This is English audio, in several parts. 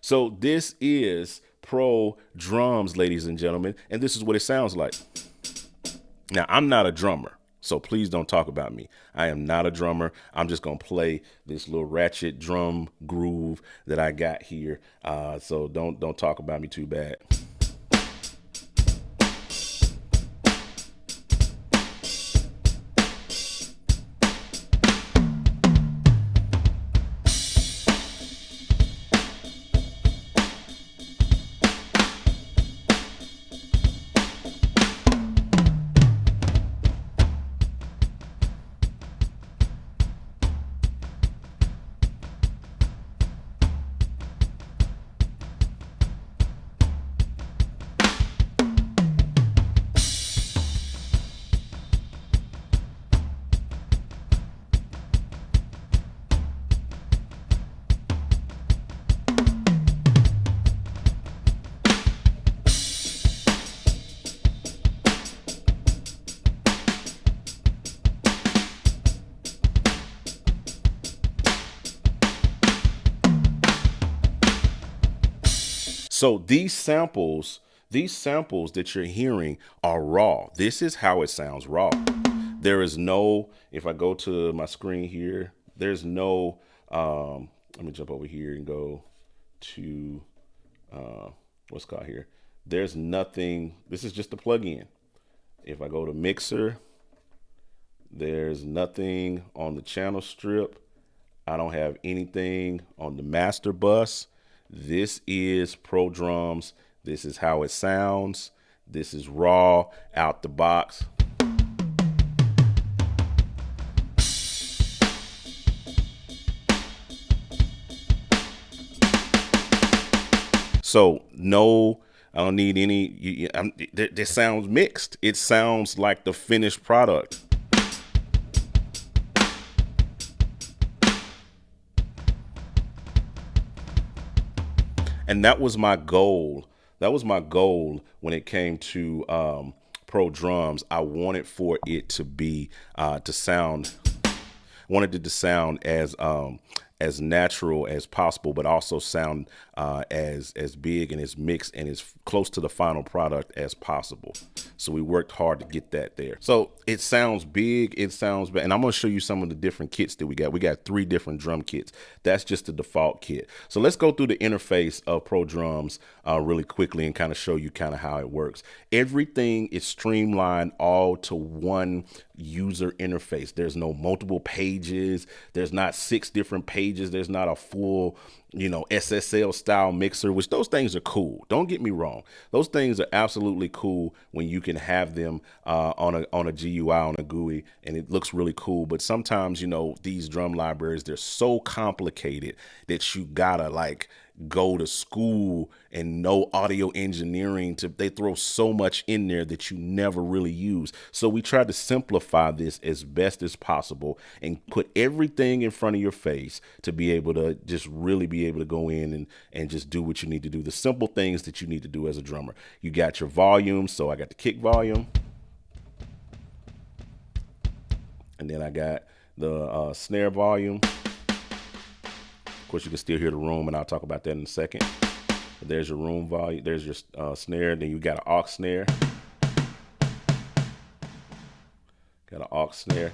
So this is Pro drums, ladies and gentlemen, and this is what it sounds like. Now, I'm not a drummer, so please don't talk about me. I am not a drummer. I'm just gonna play this little ratchet drum groove that I got here. So don't talk about me too bad. So these samples that you're hearing are raw. This is how it sounds raw. There is no, if I go to my screen here, there's no, let me jump over here and go to, what's called here. There's nothing, this is just a plug-in. If I go to mixer, there's nothing on the channel strip. I don't have anything on the master bus. This is Pro Drums. This is how it sounds. This is raw out the box. So no, I don't need any, this sounds mixed. It sounds like the finished product. And that was my goal. That was my goal when it came to Pro Drums. I wanted for it to be to sound. Wanted it to sound as natural as possible, but also sound as big and as mixed and as close to the final product as possible. So we worked hard to get that there. So it sounds big, it sounds bad. And I'm gonna show you some of the different kits that we got. We got 3 different drum kits. That's just the default kit. So let's go through the interface of Pro Drums really quickly and kind of show you kind of how it works. Everything is streamlined all to one user interface. There's no multiple pages. There's not 6 different pages. There's not a full, SSL style mixer, which those things are cool. Don't get me wrong. Those things are absolutely cool when you can have them on a GUI, on a GUI, and it looks really cool. But sometimes, these drum libraries, they're so complicated that you gotta go to school and know audio engineering they throw so much in there that you never really use. So we tried to simplify this as best as possible and put everything in front of your face to be able to just really be able to go in and just do what you need to do. The simple things that you need to do as a drummer. You got your volume. So I got the kick volume. And then I got the snare volume. Of course, you can still hear the room, and I'll talk about that in a second. But there's your room volume. There's your snare. Then you got an Aux snare. Got an Aux snare,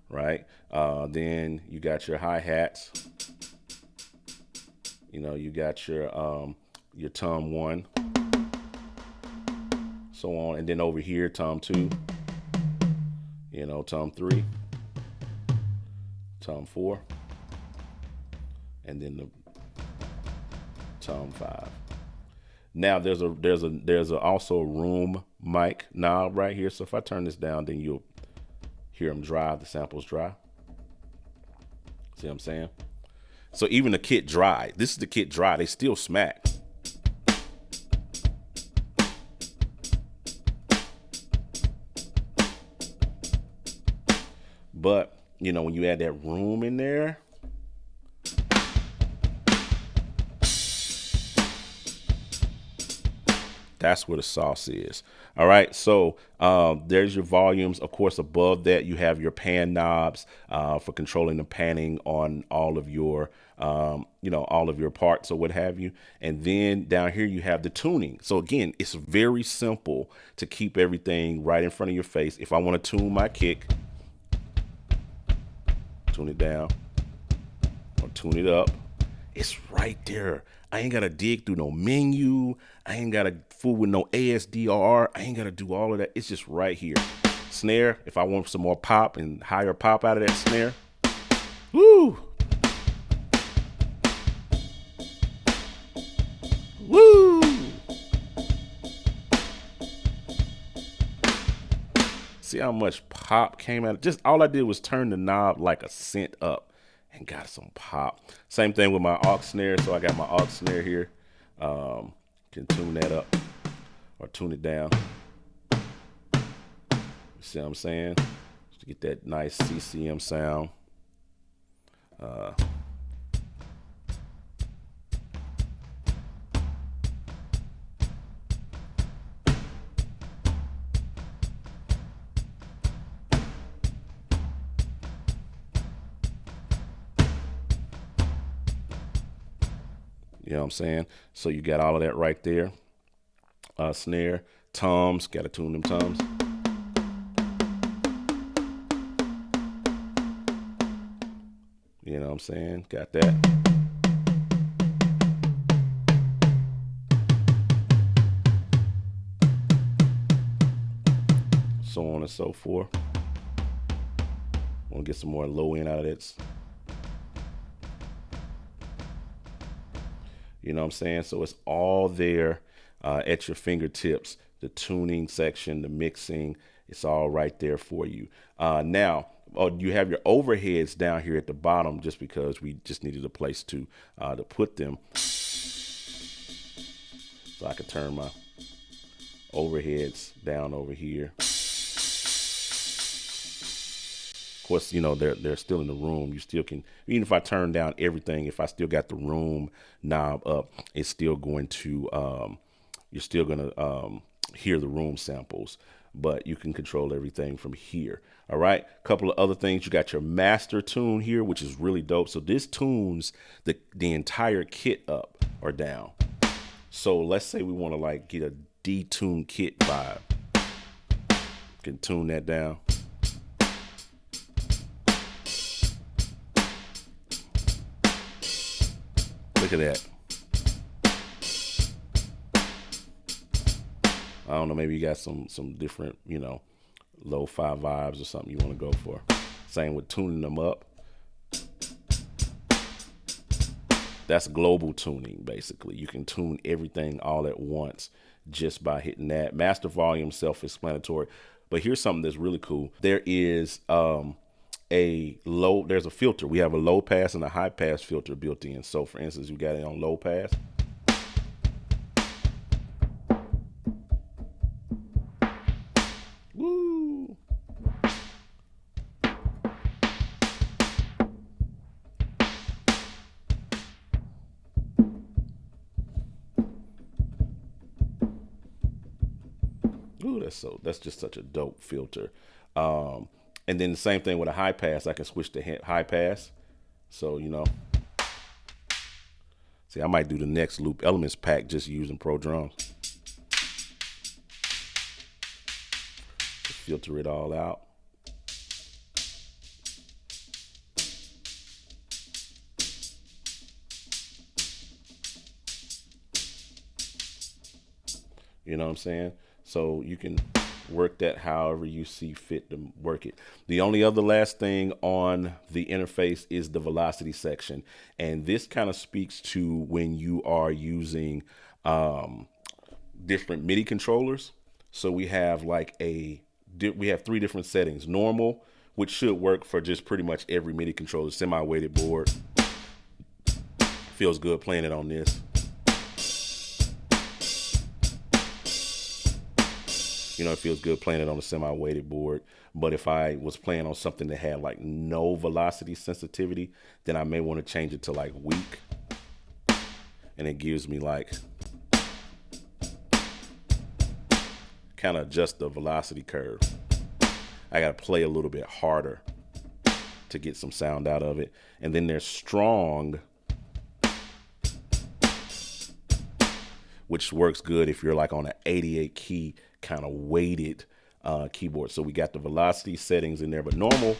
right? Then you got your hi-hats. You got your tom 1, so on. And then over here, tom 2, tom 3, tom 4. And then the tom 5. Now there's also a room mic knob right here. So if I turn this down, then you'll hear them dry. The samples dry. See what I'm saying? So even the kit dry. This is the kit dry. They still smack. But when you add that room in there. That's where the sauce is. All right. So there's your volumes. Of course, above that, you have your pan knobs for controlling the panning on all of your, all of your parts or what have you. And then down here, you have the tuning. So again, it's very simple to keep everything right in front of your face. If I want to tune my kick, tune it down or tune it up, it's right there. I ain't got to dig through no menu. I ain't got to fool with no ASDR. I ain't got to do all of that. It's just right here. Snare, if I want some more pop and higher pop out of that snare. Woo! Woo! See how much pop came out? Just all I did was turn the knob like a cent up and got some pop. Same thing with my Aux Snare. So I got my Aux Snare here. Can tune that up or tune it down. You see what I'm saying? Just to get that nice CCM sound. You know what I'm saying? So you got all of that right there. Snare, toms, got to tune them toms. You know what I'm saying? Got that. So on and so forth. Want to get some more low end out of this. You know what I'm saying? So it's all there at your fingertips. The tuning section, the mixing, it's all right there for you. Now, you have your overheads down here at the bottom just because we just needed a place to put them. So I could turn my overheads down over here. Of course, you know, they're still in the room. You still can, even if I turn down everything, if I still got the room knob up, it's still going to, you're still going to hear the room samples, but you can control everything from here. All right. A couple of other things. You got your master tune here, which is really dope. So this tunes the entire kit up or down. So let's say we want to like get a detuned kit vibe. Can tune that down. Look at that. I don't know, maybe you got some different, you know, lo-fi vibes or something you want to go for. Same with tuning them up. That's global tuning, basically. You can tune everything all at once just by hitting that. Master volume, self-explanatory. But here's something that's really cool. There is there's a filter. We have a low pass and a high pass filter built in. So for instance, you got it on low pass. Woo. Ooh, that's just such a dope filter. And then the same thing with a high pass, I can switch to high pass. So, you know, see, I might do the next Loop Elements pack just using Pro Drums. Just filter it all out. You know what I'm saying? So you can work that however you see fit to work it. The only other last thing on the interface is the velocity section. And this kind of speaks to when you are using different MIDI controllers. So we have we have 3 different settings. Normal, which should work for just pretty much every MIDI controller. Semi-weighted board. Feels good playing it on this. You know, it feels good playing it on a semi-weighted board. But if I was playing on something that had like no velocity sensitivity, then I may want to change it to like weak. And it gives me like kind of adjust the velocity curve. I got to play a little bit harder to get some sound out of it. And then there's strong, which works good if you're like on an 88 key kind of weighted keyboard. So we got the velocity settings in there, but normal,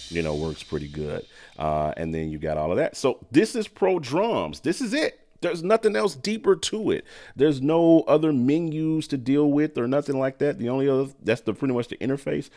you know, works pretty good. And then you got all of that. So this is Pro Drums. This is it. There's nothing else deeper to it. There's no other menus to deal with or nothing like that. The only other, that's pretty much the interface.